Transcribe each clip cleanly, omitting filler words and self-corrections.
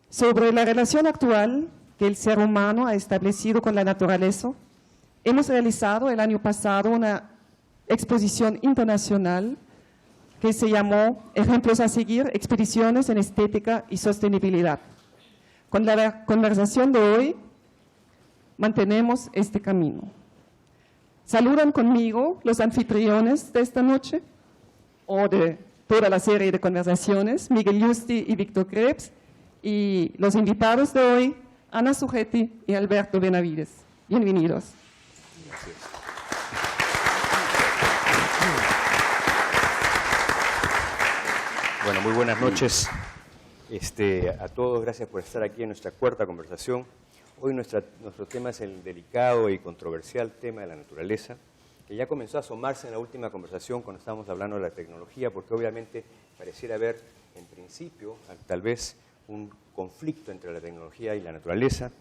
Sobre la relación actual que el ser humano ha establecido con la naturaleza, hemos realizado el año pasado una exposición internacional que se llamó Ejemplos a seguir, expediciones en estética y sostenibilidad. Con la conversación de hoy mantenemos este camino. Saludan conmigo los anfitriones de esta noche, o de toda la serie de conversaciones, Miguel Yusti y Víctor Krebs, y los invitados de hoy, Ana Sujetti y Alberto Benavides. Bienvenidos. Gracias. Bueno, muy buenas noches a todos. Gracias por estar aquí en nuestra cuarta conversación. Hoy nuestro tema es el delicado y controversial tema de la naturaleza, que ya comenzó a asomarse en la última conversación cuando estábamos hablando de la tecnología, porque obviamente pareciera haber, en principio, tal vez un conflicto entre la tecnología y la naturaleza,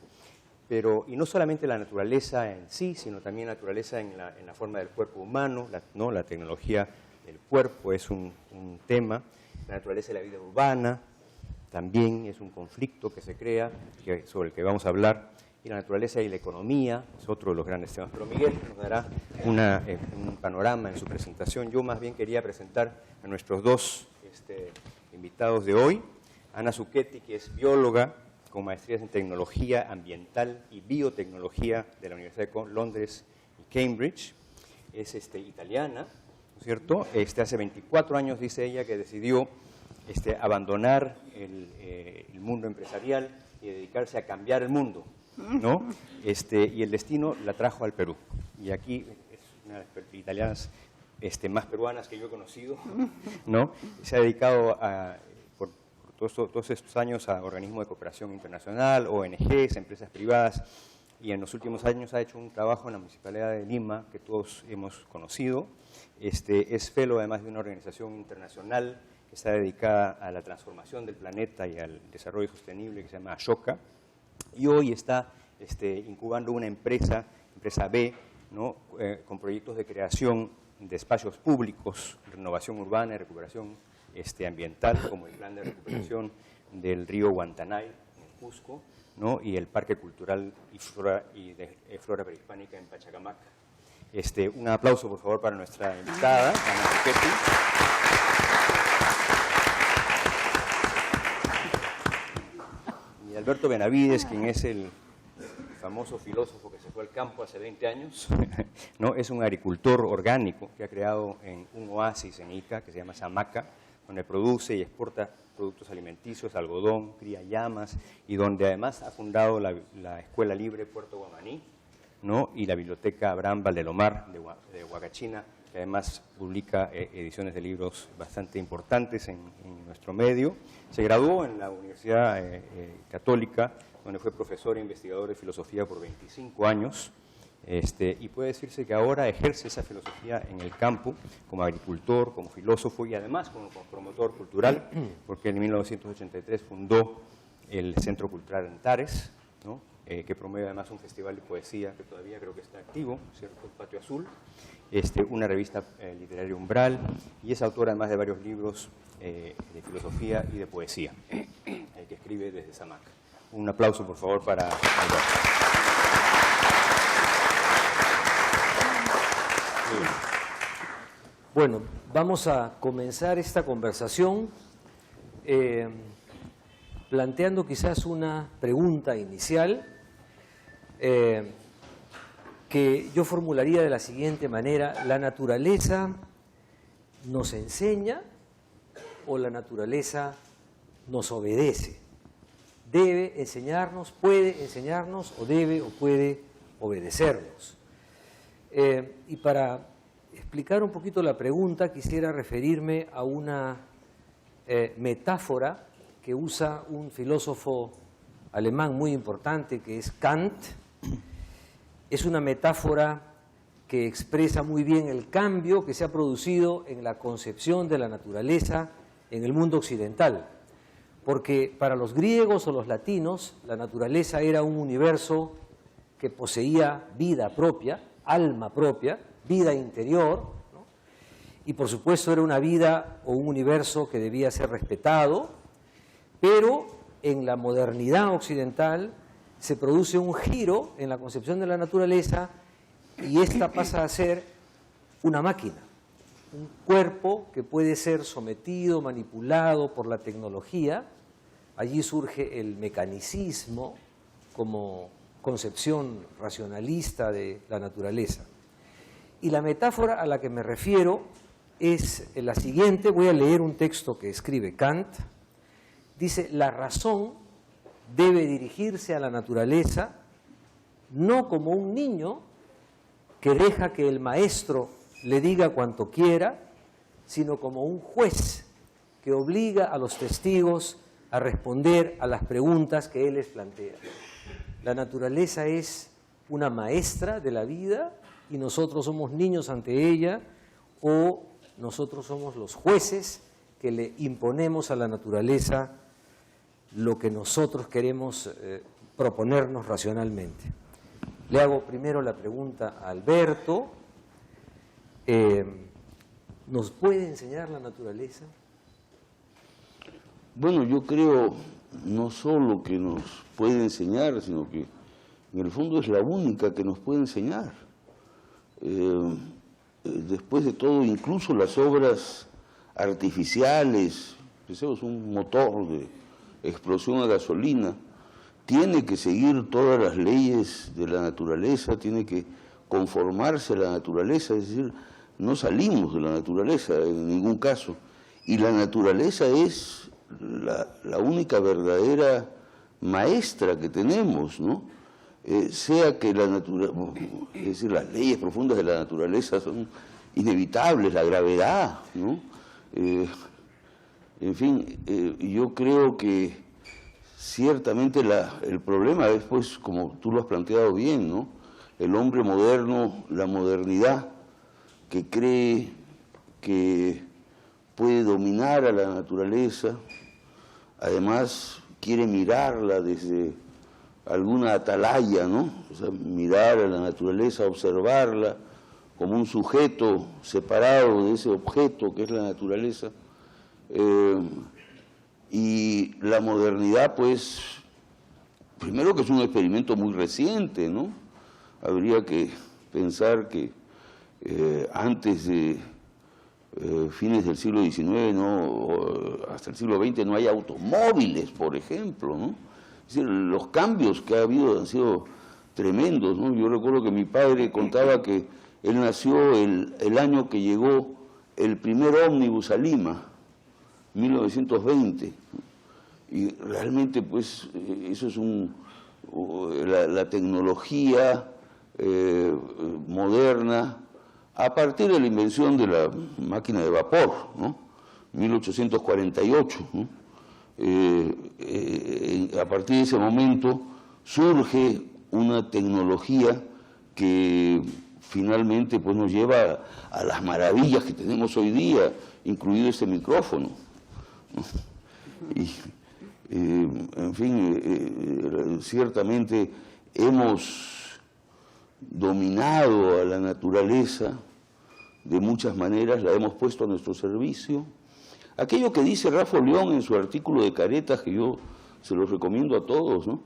y no solamente la naturaleza en sí, sino también la naturaleza en la forma del cuerpo humano, la tecnología del cuerpo es un tema, la naturaleza de la vida urbana también es un conflicto que se crea, sobre el que vamos a hablar, y la naturaleza y la economía es otro de los grandes temas. Pero Miguel nos dará un panorama en su presentación. Yo más bien quería presentar a nuestros dos invitados de hoy. Ana Suchetti, que es bióloga con maestrías en tecnología ambiental y biotecnología de la Universidad de Londres y Cambridge. Es italiana, ¿no es cierto? Hace 24 años, dice ella, que decidió abandonar el mundo empresarial y dedicarse a cambiar el mundo, ¿no? Y el destino la trajo al Perú. Y aquí es una de las italianas más peruanas que yo he conocido, ¿no? Se ha dedicado por todos estos años a organismos de cooperación internacional, ONGs, empresas privadas, y en los últimos años ha hecho un trabajo en la Municipalidad de Lima que todos hemos conocido. Es fellow además de una organización internacional que está dedicada a la transformación del planeta y al desarrollo sostenible que se llama Ashoka, y hoy está incubando una empresa B, ¿no? Con proyectos de creación de espacios públicos, renovación urbana y recuperación ambiental, como el plan de recuperación del río Guantanay en Cusco, ¿no? Y el Parque Cultural de Flora Prehispánica en Pachacamac. Un aplauso, por favor, para nuestra invitada, Ana Suchetti. Y Alberto Benavides, quien es el famoso filósofo que se fue al campo hace 20 años, ¿no? Es un agricultor orgánico que ha creado un oasis en Ica que se llama Samaca, donde produce y exporta productos alimenticios, algodón, cría llamas, y donde además ha fundado la Escuela Libre Puerto Guamaní, ¿no? Y la Biblioteca Abraham Valdelomar de Huacachina, que además publica ediciones de libros bastante importantes en nuestro medio. Se graduó en la Universidad Católica, donde fue profesor e investigador de filosofía por 25 años, y puede decirse que ahora ejerce esa filosofía en el campo, como agricultor, como filósofo y además como promotor cultural, porque en 1983 fundó el Centro Cultural Antares, ¿no? Que promueve además un festival de poesía que todavía creo que está activo, ¿cierto? Patio Azul, una revista literaria Umbral, y es autora además de varios libros de filosofía y de poesía, que escribe desde Samaca. Un aplauso, por favor, para Alberto. Bueno, vamos a comenzar esta conversación planteando quizás una pregunta inicial que yo formularía de la siguiente manera: ¿la naturaleza nos enseña o la naturaleza nos obedece? ¿Debe enseñarnos, puede enseñarnos o debe o puede obedecernos? Y para explicar un poquito la pregunta quisiera referirme a una metáfora que usa un filósofo alemán muy importante que es Kant. Es una metáfora que expresa muy bien el cambio que se ha producido en la concepción de la naturaleza en el mundo occidental, porque para los griegos o los latinos la naturaleza era un universo que poseía vida propia, alma propia, vida interior, ¿no? Y por supuesto era una vida o un universo que debía ser respetado, pero en la modernidad occidental se produce un giro en la concepción de la naturaleza y esta pasa a ser una máquina, un cuerpo que puede ser sometido, manipulado por la tecnología. Allí surge el mecanicismo como concepción racionalista de la naturaleza. Y la metáfora a la que me refiero es la siguiente. Voy a leer un texto que escribe Kant. Dice: la razón debe dirigirse a la naturaleza no como un niño que deja que el maestro le diga cuanto quiera, sino como un juez que obliga a los testigos a responder a las preguntas que él les plantea. La naturaleza es una maestra de la vida y nosotros somos niños ante ella, o nosotros somos los jueces que le imponemos a la naturaleza lo que nosotros queremos proponernos racionalmente. Le hago primero la pregunta a Alberto. ¿Nos puede enseñar la naturaleza? Bueno, yo creo no solo que nos puede enseñar, sino que en el fondo es la única que nos puede enseñar. Después de todo, incluso las obras artificiales, pensemos un motor de explosión a gasolina, tiene que seguir todas las leyes de la naturaleza, tiene que conformarse a la naturaleza, es decir, no salimos de la naturaleza en ningún caso. Y la naturaleza es la única verdadera maestra que tenemos, ¿no? Sea que la naturaleza, es decir, las leyes profundas de la naturaleza son inevitables, la gravedad, ¿no? En fin, yo creo que ciertamente el problema es, pues, como tú lo has planteado bien, ¿no? El hombre moderno, la modernidad, que cree que puede dominar a la naturaleza, además quiere mirarla desde alguna atalaya, ¿no? O sea, mirar a la naturaleza, observarla como un sujeto separado de ese objeto que es la naturaleza. Y la modernidad, pues, primero que es un experimento muy reciente, ¿no? Habría que pensar que antes de fines del siglo XIX, hasta el siglo XX, no hay automóviles, por ejemplo, ¿no? Es decir, los cambios que ha habido han sido tremendos, ¿no? Yo recuerdo que mi padre contaba que él nació el año que llegó el primer ómnibus a Lima, 1920, y realmente, pues, eso es la tecnología moderna a partir de la invención de la máquina de vapor, ¿no? 1848, ¿no? A partir de ese momento surge una tecnología que finalmente, pues, nos lleva a las maravillas que tenemos hoy día, incluido este micrófono, ¿no? Y, en fin, ciertamente hemos dominado a la naturaleza de muchas maneras, la hemos puesto a nuestro servicio. Aquello que dice Rafa León en su artículo de Caretas, que yo se lo recomiendo a todos, ¿no?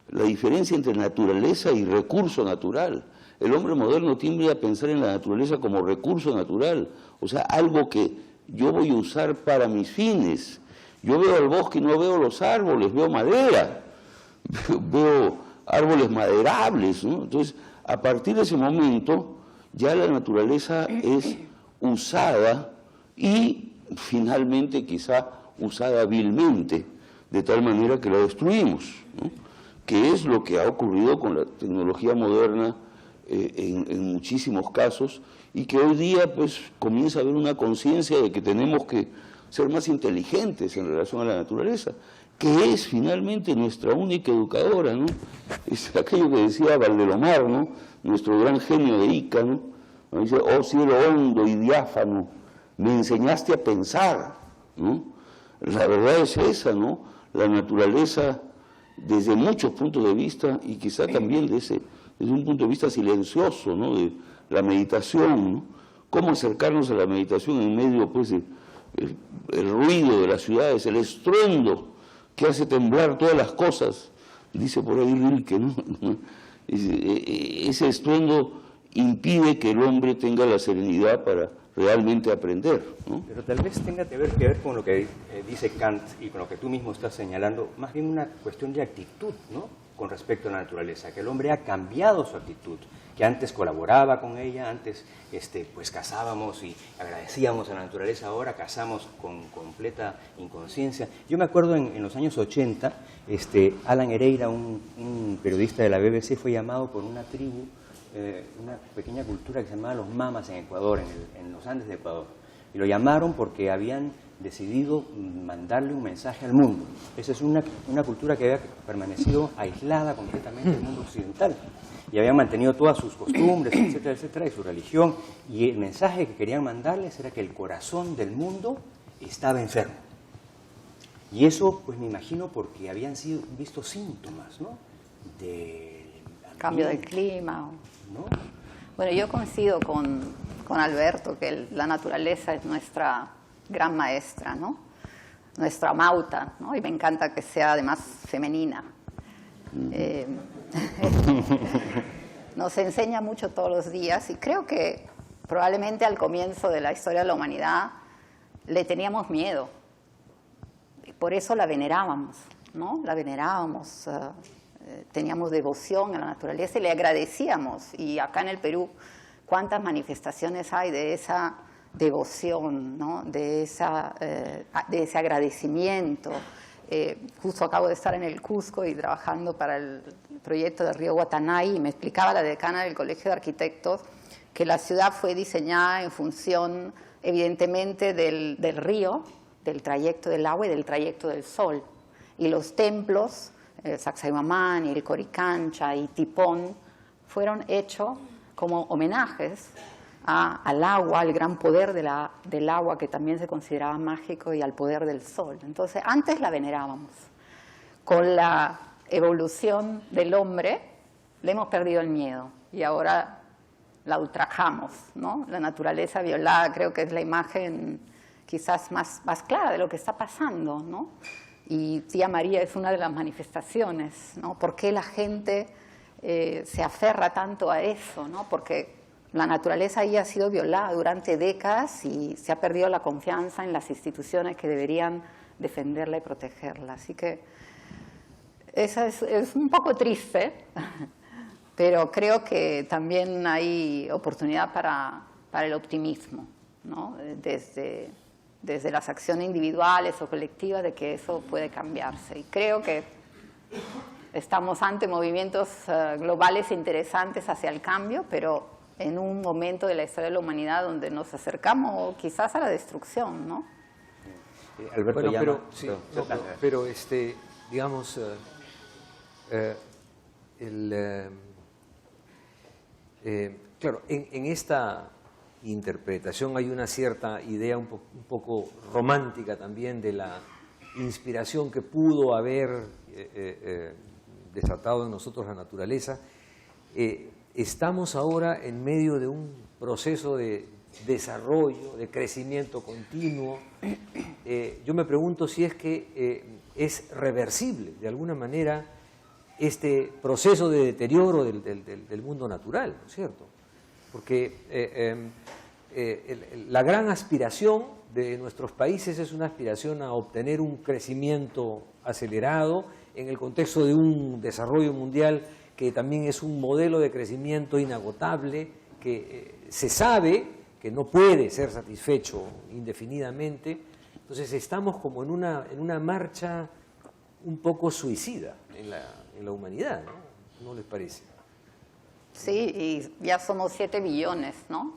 La diferencia entre naturaleza y recurso natural. El hombre moderno tiende a pensar en la naturaleza como recurso natural, o sea, algo que yo voy a usar para mis fines. Yo veo el bosque y no veo los árboles, veo madera, veo árboles maderables, ¿no? Entonces, a partir de ese momento, ya la naturaleza es usada y finalmente quizá usada vilmente, de tal manera que la destruimos, ¿no? Que es lo que ha ocurrido con la tecnología moderna en muchísimos casos, y que hoy día, pues, comienza a haber una conciencia de que tenemos que ser más inteligentes en relación a la naturaleza, que es finalmente nuestra única educadora, ¿no? Es aquello que decía Valdelomar, ¿no? Nuestro gran genio de Ica, ¿no? Dice: oh cielo hondo y diáfano, me enseñaste a pensar, ¿no? La verdad es esa, ¿no? La naturaleza, desde muchos puntos de vista, y quizá también desde un punto de vista silencioso, ¿no? De la meditación, ¿no? Cómo acercarnos a la meditación en medio, pues, el ruido de las ciudades, el estruendo que hace temblar todas las cosas, dice por ahí Rilke, ¿no? Ese estruendo impide que el hombre tenga la serenidad para realmente aprender, ¿no? Pero tal vez tenga que ver con lo que dice Kant y con lo que tú mismo estás señalando, más bien una cuestión de actitud, ¿no?, con respecto a la naturaleza, que el hombre ha cambiado su actitud, que antes colaboraba con ella, antes pues cazábamos y agradecíamos a la naturaleza, ahora cazamos con completa inconsciencia. Yo me acuerdo en los años 80, Alan Hereira, un periodista de la BBC, fue llamado por una tribu, una pequeña cultura que se llamaba los Mamas en Ecuador, en los Andes de Ecuador, y lo llamaron porque habían decidido mandarle un mensaje al mundo. Esa es una cultura que había permanecido aislada completamente del mundo occidental y habían mantenido todas sus costumbres, etcétera, etcétera, y su religión, y el mensaje que querían mandarles era que el corazón del mundo estaba enfermo. Y eso, pues me imagino, porque habían sido vistos síntomas, ¿no?, del cambio del clima, ¿no? Bueno, yo coincido con Alberto que la naturaleza es nuestra gran maestra, ¿no?, nuestra mauta, ¿no?, y me encanta que sea además femenina. Nos enseña mucho todos los días y creo que probablemente al comienzo de la historia de la humanidad le teníamos miedo y por eso la venerábamos, ¿no? La venerábamos, teníamos devoción a la naturaleza y le agradecíamos. Y acá en el Perú, ¿cuántas manifestaciones hay de esa devoción, ¿no?, de ese agradecimiento? Justo acabo de estar en el Cusco y trabajando para el proyecto del río Guatanay y me explicaba la decana del Colegio de Arquitectos que la ciudad fue diseñada en función evidentemente del río, del trayecto del agua y del trayecto del sol. Y los templos, el Sacsayhuamán y el Coricancha y Tipón, fueron hechos como homenajes al agua, al gran poder del agua que también se consideraba mágico y al poder del sol. Entonces, antes la venerábamos. Con la evolución del hombre le hemos perdido el miedo y ahora la ultrajamos, ¿no? La naturaleza violada creo que es la imagen quizás más clara de lo que está pasando, ¿no? Y Tía María es una de las manifestaciones, ¿no? ¿Por qué la gente se aferra tanto a eso, ¿no? Porque la naturaleza ahí ha sido violada durante décadas y se ha perdido la confianza en las instituciones que deberían defenderla y protegerla. Así que esa es un poco triste, pero creo que también hay oportunidad para el optimismo, ¿no? Desde las acciones individuales o colectivas de que eso puede cambiarse. Y creo que estamos ante movimientos globales interesantes hacia el cambio, pero en un momento de la historia de la humanidad donde nos acercamos quizás a la destrucción, ¿no? Alberto bueno, llama, pero digamos, claro, en esta interpretación hay una cierta idea un poco romántica también de la inspiración que pudo haber desatado en nosotros la naturaleza. Estamos ahora en medio de un proceso de desarrollo, de crecimiento continuo. Yo me pregunto si es que es reversible de alguna manera este proceso de deterioro del mundo natural, ¿no es cierto? Porque la gran aspiración de nuestros países es una aspiración a obtener un crecimiento acelerado en el contexto de un desarrollo mundial que también es un modelo de crecimiento inagotable, que se sabe que no puede ser satisfecho indefinidamente. Entonces estamos como en una marcha un poco suicida en la humanidad, ¿no? ¿No les parece? Sí, y ya somos 7 billones, ¿no?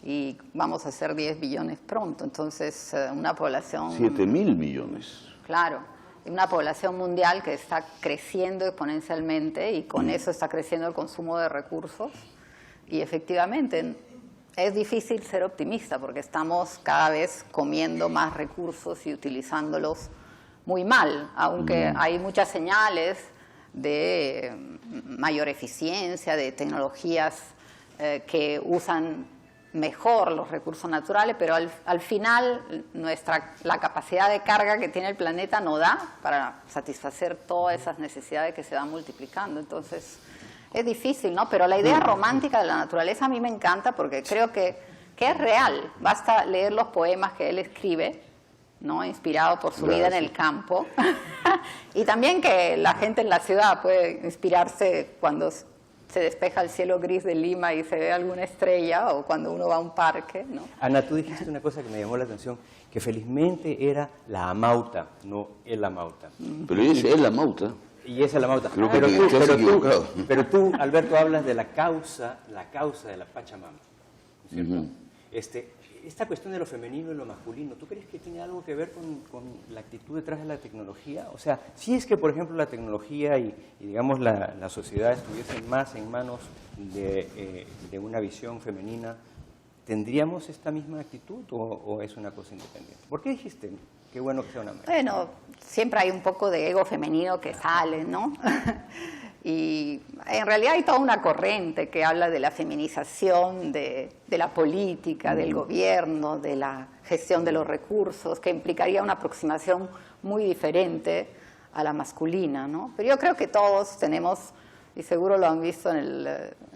Y vamos a ser 10 billones pronto, entonces una población... 7.000 millones. Claro. Una población mundial que está creciendo exponencialmente y con eso está creciendo el consumo de recursos y efectivamente es difícil ser optimista porque estamos cada vez comiendo más recursos y utilizándolos muy mal, aunque hay muchas señales de mayor eficiencia, de tecnologías que usan mejor los recursos naturales, pero al final la capacidad de carga que tiene el planeta no da para satisfacer todas esas necesidades que se van multiplicando. Entonces, es difícil, ¿no? Pero la idea romántica de la naturaleza a mí me encanta porque creo que es real. Basta leer los poemas que él escribe, ¿no? Inspirado por su vida en el campo. Y también que la gente en la ciudad puede inspirarse cuando se despeja el cielo gris de Lima y se ve alguna estrella, o cuando uno va a un parque, ¿no? Ana, tú dijiste una cosa que me llamó la atención, que felizmente era la amauta, no el amauta. Pero es el amauta. Y esa es la amauta. Creo que te has equivocado. Pero tú, Alberto, hablas de la causa de la Pachamama, ¿no es cierto? Esta cuestión de lo femenino y lo masculino, ¿tú crees que tiene algo que ver con la actitud detrás de la tecnología? O sea, si es que, por ejemplo, la tecnología y digamos, la sociedad estuviesen más en manos de una visión femenina, ¿tendríamos esta misma actitud o es una cosa independiente? ¿Por qué dijiste? Qué bueno que sea una mujer. Bueno, siempre hay un poco de ego femenino que sale, ¿no? Y en realidad hay toda una corriente que habla de la feminización de la política, del gobierno, de la gestión de los recursos, que implicaría una aproximación muy diferente a la masculina, ¿no? Pero yo creo que todos tenemos, y seguro lo han visto en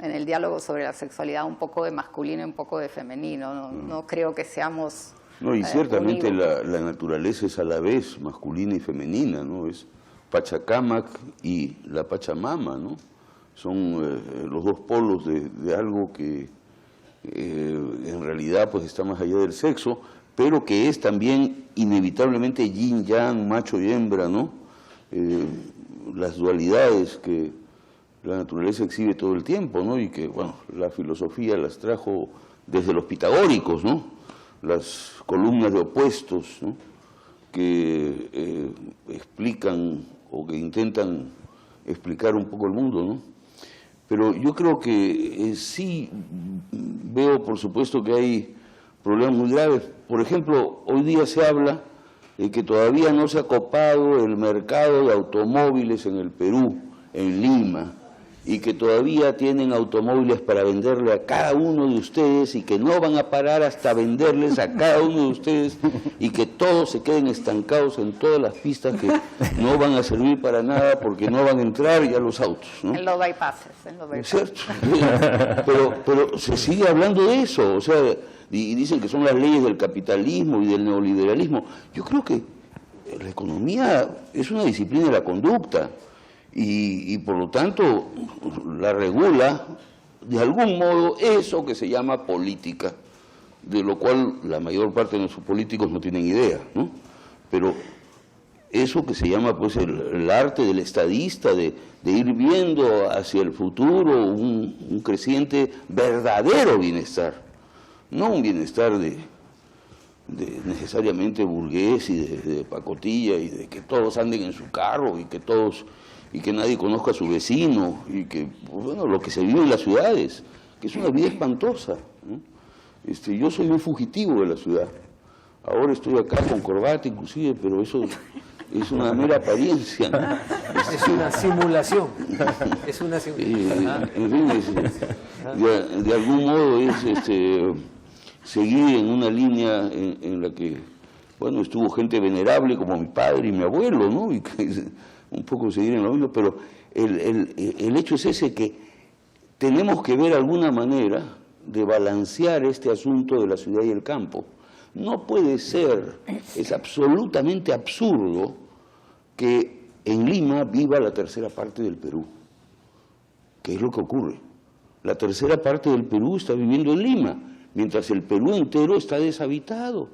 el diálogo sobre la sexualidad, un poco de masculino y un poco de femenino. No creo que seamos... No, y ciertamente la naturaleza es a la vez masculina y femenina, ¿no? Es Pachacamac y la Pachamama, ¿no? Son los dos polos de algo que en realidad pues está más allá del sexo, pero que es también inevitablemente yin-yang, macho y hembra, ¿no? Las dualidades que la naturaleza exhibe todo el tiempo, ¿no? Y que, bueno, la filosofía las trajo desde los pitagóricos, ¿no? Las columnas de opuestos, ¿no? Que explican o que intentan explicar un poco el mundo, ¿no? Pero yo creo que sí veo, por supuesto, que hay problemas muy graves. Por ejemplo, hoy día se habla de que todavía no se ha copado el mercado de automóviles en el Perú, en Lima, y que todavía tienen automóviles para venderle a cada uno de ustedes y que no van a parar hasta venderles a cada uno de ustedes y que todos se queden estancados en todas las pistas que no van a servir para nada porque no van a entrar ya los autos, ¿no? En los bypasses, ¿Es cierto? Pero se sigue hablando de eso, o sea, y dicen que son las leyes del capitalismo y del neoliberalismo. Yo creo que la economía es una disciplina de la conducta. Y por lo tanto la regula de algún modo eso que se llama política, de lo cual la mayor parte de nuestros políticos no tienen idea, ¿no? Pero eso que se llama pues el arte del estadista, de ir viendo hacia el futuro un creciente verdadero bienestar, no un bienestar de necesariamente burgués y de pacotilla y de que todos anden en su carro y que nadie conozca a su vecino, y que, bueno, lo que se vive en las ciudades, que es una vida espantosa, ¿no? Yo soy un fugitivo de la ciudad. Ahora estoy acá con corbata inclusive, pero eso es una mera apariencia, ¿no? Es una simulación. Es una simulación. En fin, de algún modo es seguir en una línea en la que, bueno, estuvo gente venerable como mi padre y mi abuelo, ¿no? Y que un poco seguir en lo mismo, pero el hecho es ese, que tenemos que ver alguna manera de balancear este asunto de la ciudad y el campo. No puede ser, es absolutamente absurdo que en Lima viva la tercera parte del Perú. ¿Qué es lo que ocurre? La tercera parte del Perú está viviendo en Lima, mientras el Perú entero está deshabitado.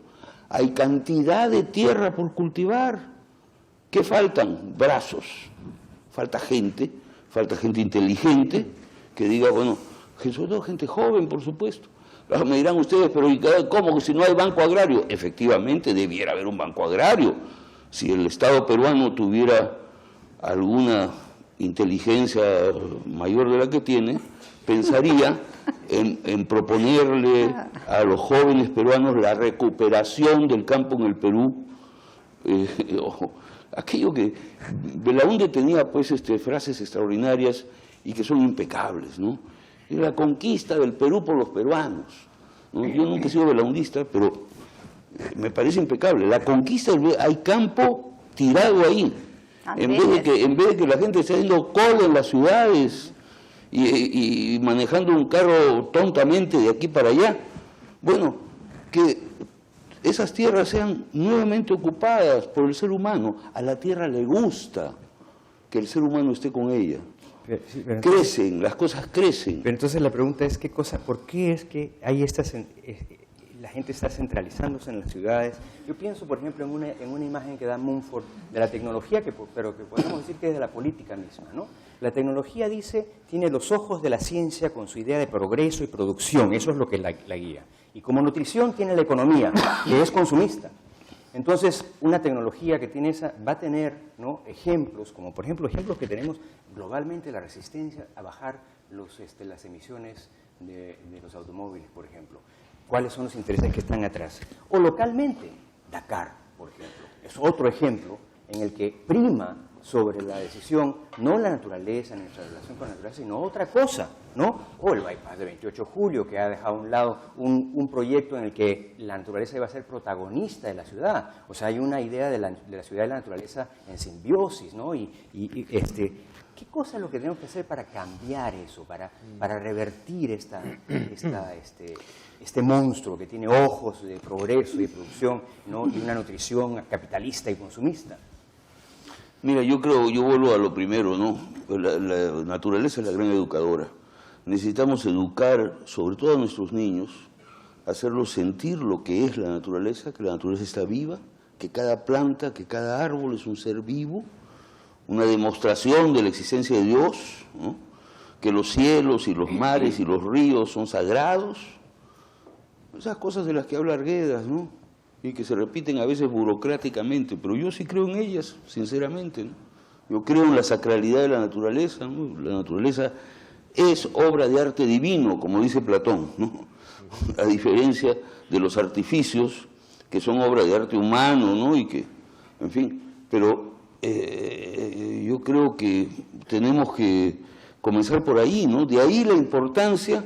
Hay cantidad de tierra por cultivar. ¿Qué faltan? Brazos. Falta gente inteligente que diga, bueno, sobre todo gente joven, por supuesto. Me dirán ustedes, pero ¿cómo que si no hay banco agrario? Efectivamente, debiera haber un banco agrario. Si el Estado peruano tuviera alguna inteligencia mayor de la que tiene, pensaría en proponerle a los jóvenes peruanos la recuperación del campo en el Perú. Aquello que Belaúnde tenía pues frases extraordinarias y que son impecables, ¿no? La conquista del Perú por los peruanos, ¿no? Yo nunca he sido belaundista, pero me parece impecable. La conquista, hay campo tirado ahí. En vez de que la gente esté haciendo cola en las ciudades y manejando un carro tontamente de aquí para allá, bueno, que esas tierras sean nuevamente ocupadas por el ser humano. A la tierra le gusta que el ser humano esté con ella. Sí, pero Crecen, las cosas crecen. Pero entonces la pregunta es, ¿por qué es que hay la gente está centralizándose en las ciudades? Yo pienso, por ejemplo, en una imagen que da Mumford de la tecnología, pero que podemos decir que es de la política misma, ¿no? La tecnología, dice, tiene los ojos de la ciencia con su idea de progreso y producción, eso es lo que la guía. Y como nutrición tiene la economía, que es consumista. Entonces, una tecnología que tiene esa, va a tener, ¿no?, ejemplos, como por ejemplo ejemplos que tenemos globalmente, la resistencia a bajar las emisiones de los automóviles, por ejemplo. ¿Cuáles son los intereses que están atrás? O localmente, Dakar, por ejemplo, es otro ejemplo en el que prima sobre la decisión, no la naturaleza, nuestra relación con la naturaleza, sino otra cosa, ¿no? O el bypass de 28 de julio, que ha dejado a un lado un proyecto en el que la naturaleza iba a ser protagonista de la ciudad. O sea, hay una idea de la ciudad y la naturaleza en simbiosis, ¿no? ¿Qué cosa es lo que tenemos que hacer para cambiar eso, para revertir este monstruo que tiene ojos de progreso y de producción, ¿no?, y una nutrición capitalista y consumista? Mira, yo vuelvo a lo primero, ¿no? La naturaleza es la gran educadora. Necesitamos educar, sobre todo a nuestros niños, hacerlos sentir lo que es la naturaleza, que la naturaleza está viva, que cada planta, que cada árbol es un ser vivo, una demostración de la existencia de Dios, ¿no? Que los cielos y los mares y los ríos son sagrados. Esas cosas de las que habla Arguedas, ¿no?, y que se repiten a veces burocráticamente, pero yo sí creo en ellas, sinceramente, ¿no? Yo creo en la sacralidad de la naturaleza, ¿no? La naturaleza es obra de arte divino, como dice Platón, ¿no? A diferencia de los artificios, que son obra de arte humano, ¿no? Y que, en fin, pero yo creo que tenemos que comenzar por ahí, ¿no? De ahí la importancia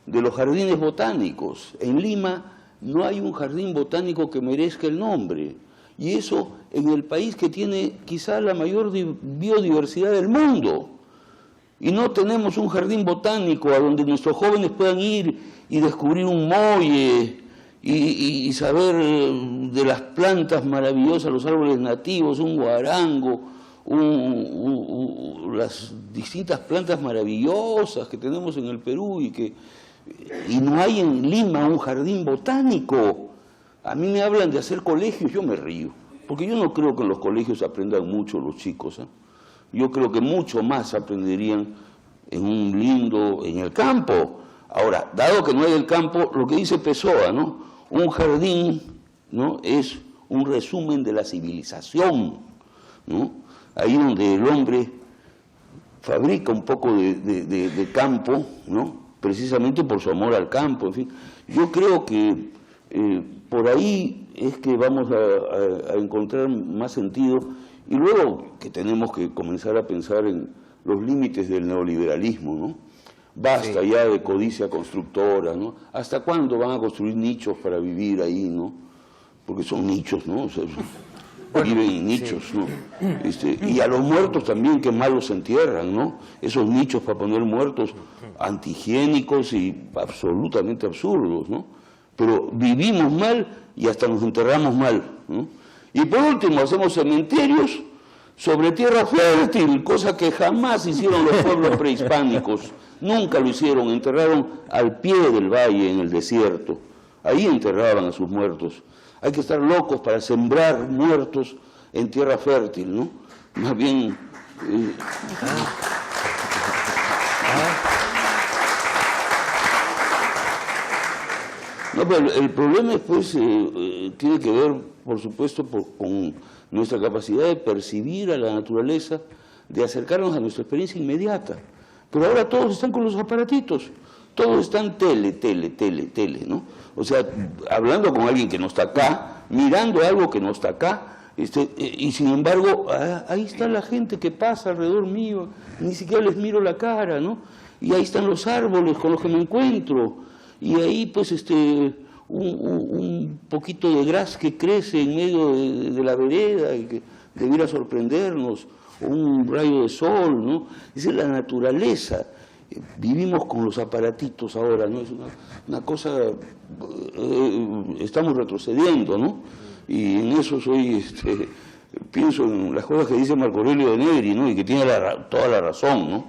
de los jardines botánicos. En Lima no hay un jardín botánico que merezca el nombre, y eso en el país que tiene quizá la mayor biodiversidad del mundo. Y no tenemos un jardín botánico a donde nuestros jóvenes puedan ir y descubrir un molle y saber de las plantas maravillosas, los árboles nativos, un guarango, las distintas plantas maravillosas que tenemos en el Perú y no hay en Lima un jardín botánico. A mí me hablan de hacer colegios, yo me río, porque yo no creo que en los colegios aprendan mucho los chicos, ¿eh? Yo creo que mucho más aprenderían en el campo. Ahora, dado que no hay el campo, lo que dice Pessoa, ¿no? Un jardín, ¿no?, es un resumen de la civilización, ¿no? Ahí donde el hombre fabrica un poco de campo, ¿no?, precisamente por su amor al campo, en fin. Yo creo que por ahí es que vamos a encontrar más sentido, y luego que tenemos que comenzar a pensar en los límites del neoliberalismo, ¿no? Basta ya de codicia constructora, ¿no? ¿Hasta cuándo van a construir nichos para vivir ahí, ¿no? Porque son nichos, ¿no? O sea, viven en nichos, ¿no? Y a los muertos también, que mal los entierran, ¿no? Esos nichos para poner muertos antihigiénicos y absolutamente absurdos, ¿no? Pero vivimos mal y hasta nos enterramos mal, ¿no? Y por último hacemos cementerios sobre tierra fértil, cosa que jamás hicieron los pueblos prehispánicos. Nunca lo hicieron, enterraron al pie del valle, en el desierto. Ahí enterraban a sus muertos. Hay que estar locos para sembrar muertos en tierra fértil, ¿no? Más bien... No, pero el problema después tiene que ver, por supuesto, con nuestra capacidad de percibir a la naturaleza, de acercarnos a nuestra experiencia inmediata. Pero ahora todos están con los aparatitos, todos están tele, ¿no? O sea, hablando con alguien que no está acá, mirando algo que no está acá, y sin embargo, ahí está la gente que pasa alrededor mío, ni siquiera les miro la cara, ¿no? Y ahí están los árboles con los que me encuentro, Y ahí pues un poquito de gras que crece en medio de la vereda y que debiera sorprendernos, un rayo de sol, ¿no? Esa es la naturaleza. Vivimos con los aparatitos ahora, ¿no? Es una cosa, estamos retrocediendo, ¿no? Y en eso pienso en las cosas que dice Marco Aurelio de Negri, ¿no? Y que tiene toda la razón, ¿no?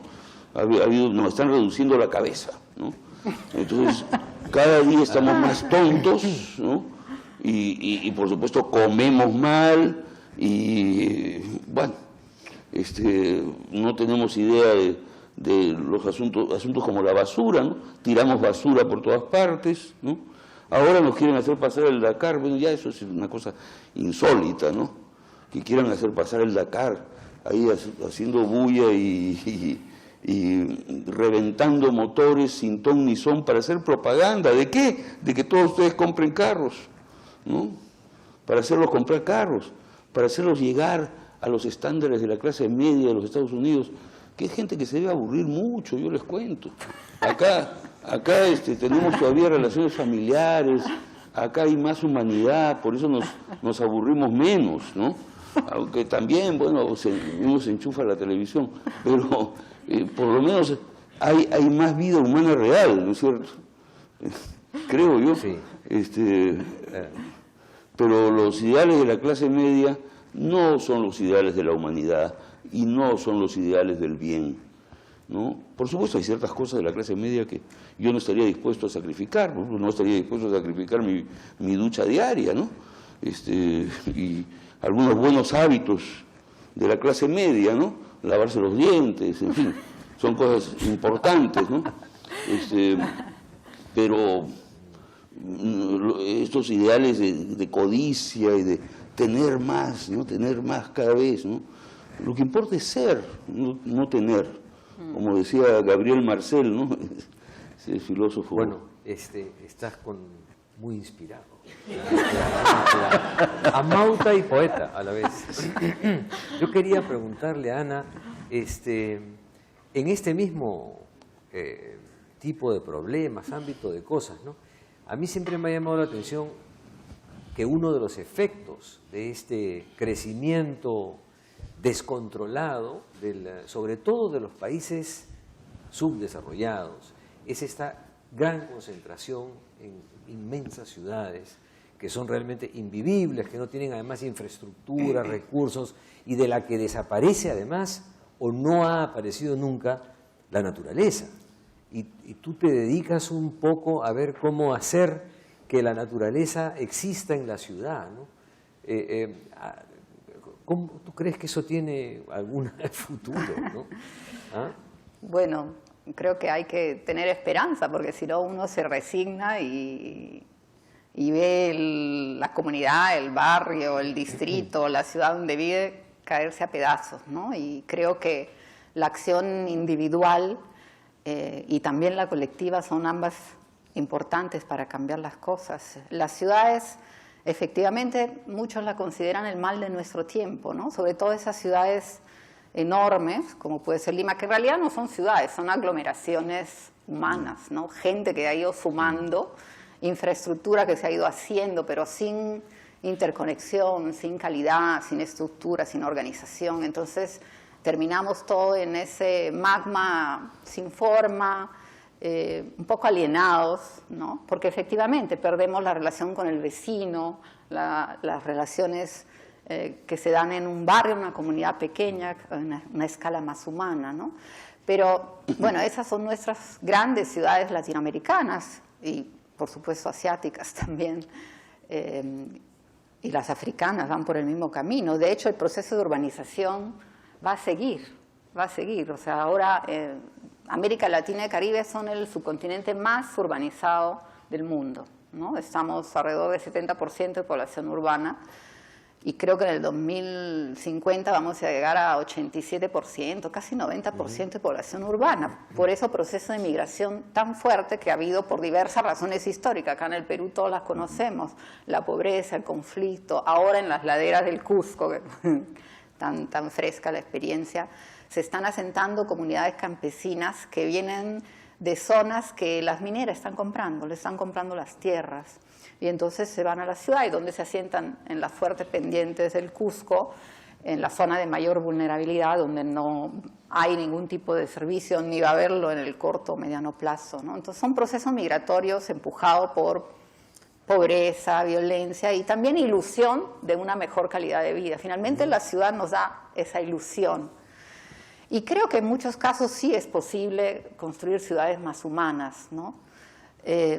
Nos están reduciendo la cabeza, ¿no? Entonces, cada día estamos más tontos, ¿no? Y por supuesto comemos mal y, bueno, no tenemos idea de los asuntos como la basura, ¿no? Tiramos basura por todas partes, ¿no? Ahora nos quieren hacer pasar el Dakar, bueno, ya eso es una cosa insólita, ¿no? Que quieran hacer pasar el Dakar, ahí haciendo bulla y reventando motores sin ton ni son para hacer propaganda. ¿De qué? De que todos ustedes compren carros, ¿no? Para hacerlos comprar carros, para hacerlos llegar a los estándares de la clase media de los Estados Unidos, que es gente que se debe aburrir mucho, yo les cuento. Acá tenemos todavía relaciones familiares, acá hay más humanidad, por eso nos aburrimos menos, ¿no? Aunque también, bueno, uno se enchufa la televisión, pero por lo menos hay más vida humana real, ¿no es cierto? Creo yo. Sí. Pero los ideales de la clase media no son los ideales de la humanidad y no son los ideales del bien, ¿no? Por supuesto hay ciertas cosas de la clase media que yo no estaría dispuesto a sacrificar, no estaría dispuesto a sacrificar mi ducha diaria, ¿no? Y algunos buenos hábitos de la clase media, ¿no? Lavarse los dientes, en fin, son cosas importantes, ¿no? Pero estos ideales de codicia y de tener más, ¿no? Tener más cada vez, ¿no? Lo que importa es ser, no tener. Como decía Gabriel Marcel, ¿no? Ese filósofo. Bueno, estás muy inspirado. Amauta y poeta a la vez. Yo quería preguntarle a Ana, en este mismo tipo de problemas, ámbito de cosas, ¿no? A mí siempre me ha llamado la atención que uno de los efectos de este crecimiento descontrolado, sobre todo de los países subdesarrollados, es esta gran concentración en inmensas ciudades que son realmente invivibles, que no tienen además infraestructura, recursos, y de la que desaparece además o no ha aparecido nunca la naturaleza. Y tú te dedicas un poco a ver cómo hacer que la naturaleza exista en la ciudad, ¿no? ¿Cómo tú crees que eso tiene algún futuro, ¿no? ¿Ah? Bueno, creo que hay que tener esperanza, porque si no uno se resigna y ve la comunidad, el barrio, el distrito, la ciudad donde vive caerse a pedazos, ¿no? Y creo que la acción individual y también la colectiva son ambas importantes para cambiar las cosas. Las ciudades, efectivamente, muchos la consideran el mal de nuestro tiempo, ¿no? Sobre todo esas ciudades enormes, como puede ser Lima, que en realidad no son ciudades, son aglomeraciones humanas, ¿no? Gente que ha ido sumando, infraestructura que se ha ido haciendo, pero sin interconexión, sin calidad, sin estructura, sin organización. Entonces terminamos todo en ese magma sin forma, un poco alienados, ¿no? Porque efectivamente perdemos la relación con el vecino, las relaciones que se dan en un barrio, en una comunidad pequeña, en una escala más humana, ¿no? Pero, bueno, esas son nuestras grandes ciudades latinoamericanas y, por supuesto, asiáticas también, y las africanas van por el mismo camino. De hecho, el proceso de urbanización va a seguir. O sea, ahora América Latina y Caribe son el subcontinente más urbanizado del mundo, ¿no? Estamos alrededor del 70% de población urbana y creo que en el 2050 vamos a llegar a 87%, casi 90% de población urbana. Por eso proceso de migración tan fuerte que ha habido por diversas razones históricas. Acá en el Perú todas las conocemos, la pobreza, el conflicto, ahora en las laderas del Cusco, tan fresca la experiencia, se están asentando comunidades campesinas que vienen de zonas que las mineras están comprando, le están comprando las tierras. Y entonces se van a la ciudad y donde se asientan en las fuertes pendientes del Cusco, en la zona de mayor vulnerabilidad, donde no hay ningún tipo de servicio, ni va a haberlo en el corto o mediano plazo, ¿no? Entonces son procesos migratorios empujados por pobreza, violencia y también ilusión de una mejor calidad de vida. Finalmente la ciudad nos da esa ilusión. Y creo que en muchos casos sí es posible construir ciudades más humanas, ¿no?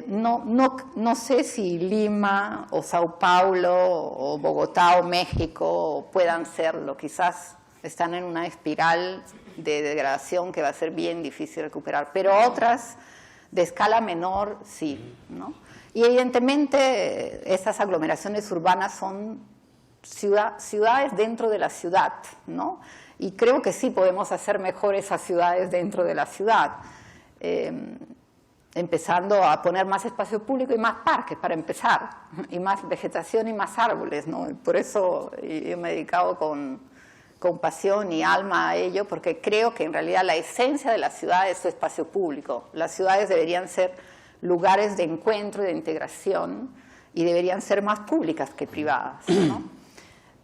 No sé si Lima o Sao Paulo o Bogotá o México puedan serlo. Quizás están en una espiral de degradación que va a ser bien difícil recuperar, pero otras de escala menor sí, ¿no? Y evidentemente estas aglomeraciones urbanas son ciudades dentro de la ciudad, ¿no? Y creo que sí podemos hacer mejor esas ciudades dentro de la ciudad. Empezando a poner más espacio público y más parques para empezar, y más vegetación y más árboles, ¿no? Por eso yo me he dedicado con pasión y alma a ello, porque creo que en realidad la esencia de la ciudad es su espacio público. Las ciudades deberían ser lugares de encuentro y de integración y deberían ser más públicas que privadas, ¿no?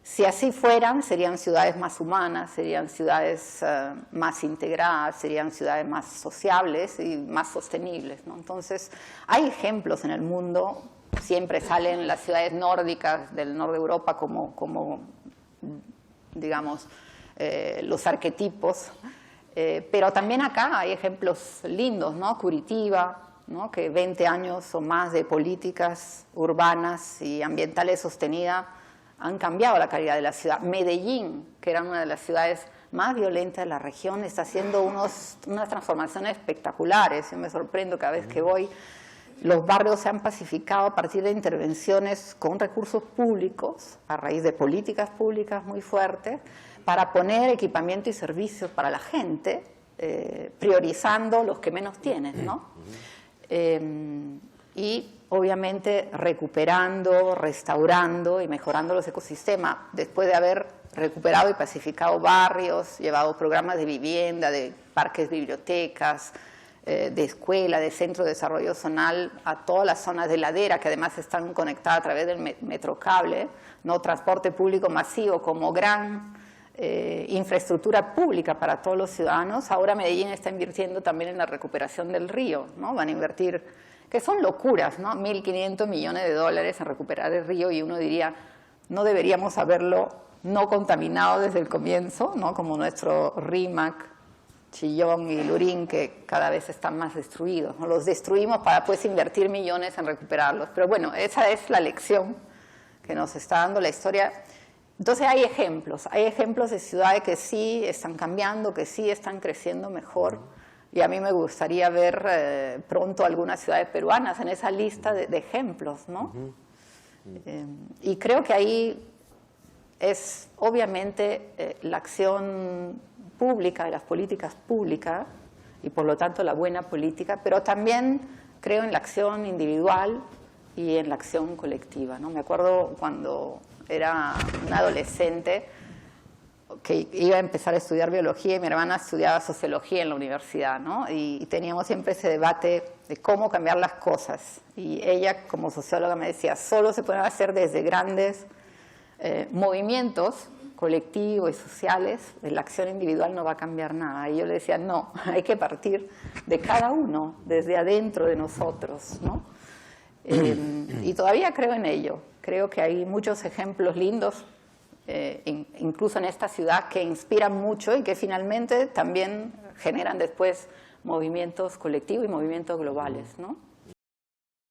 Si así fueran, serían ciudades más humanas, serían ciudades más integradas, serían ciudades más sociables y más sostenibles, ¿no? Entonces, hay ejemplos en el mundo, siempre salen las ciudades nórdicas del norte de Europa como digamos, los arquetipos, pero también acá hay ejemplos lindos, ¿no? Curitiba, ¿no? Que 20 años o más de políticas urbanas y ambientales sostenidas han cambiado la calidad de la ciudad. Medellín, que era una de las ciudades más violentas de la región, está haciendo unas transformaciones espectaculares. Yo me sorprendo cada vez que voy. Los barrios se han pacificado a partir de intervenciones con recursos públicos, a raíz de políticas públicas muy fuertes, para poner equipamiento y servicios para la gente, priorizando los que menos tienen, ¿no? Y obviamente recuperando, restaurando y mejorando los ecosistemas, después de haber recuperado y pacificado barrios, llevado programas de vivienda, de parques, bibliotecas, de escuela, de centro de desarrollo zonal a todas las zonas de ladera que además están conectadas a través del metrocable, ¿no? Transporte público masivo como gran infraestructura pública para todos los ciudadanos. Ahora Medellín está invirtiendo también en la recuperación del río, ¿no? Van a invertir, que son locuras, ¿no? 1.500 millones de dólares en recuperar el río, y uno diría, no deberíamos haberlo no contaminado desde el comienzo, ¿no? Como nuestro Rímac, Chillón y Lurín, que cada vez están más destruidos, ¿no? Los destruimos para pues invertir millones en recuperarlos. Pero bueno, esa es la lección que nos está dando la historia. Entonces hay ejemplos de ciudades que sí están cambiando, que sí están creciendo mejor, y a mí me gustaría ver pronto algunas ciudades peruanas en esa lista de ejemplos, ¿no? Y creo que ahí es obviamente la acción pública, de las políticas públicas, y por lo tanto la buena política, pero también creo en la acción individual y en la acción colectiva, ¿no? Me acuerdo cuando era una adolescente que iba a empezar a estudiar biología y mi hermana estudiaba sociología en la universidad, ¿no? Y teníamos siempre ese debate de cómo cambiar las cosas. Y ella, como socióloga, me decía, solo se pueden hacer desde grandes movimientos colectivos y sociales, la acción individual no va a cambiar nada. Y yo le decía, no, hay que partir de cada uno, desde adentro de nosotros, ¿no? Y todavía creo en ello. Creo que hay muchos ejemplos lindos, incluso en esta ciudad, que inspiran mucho y que finalmente también generan después movimientos colectivos y movimientos globales, ¿no?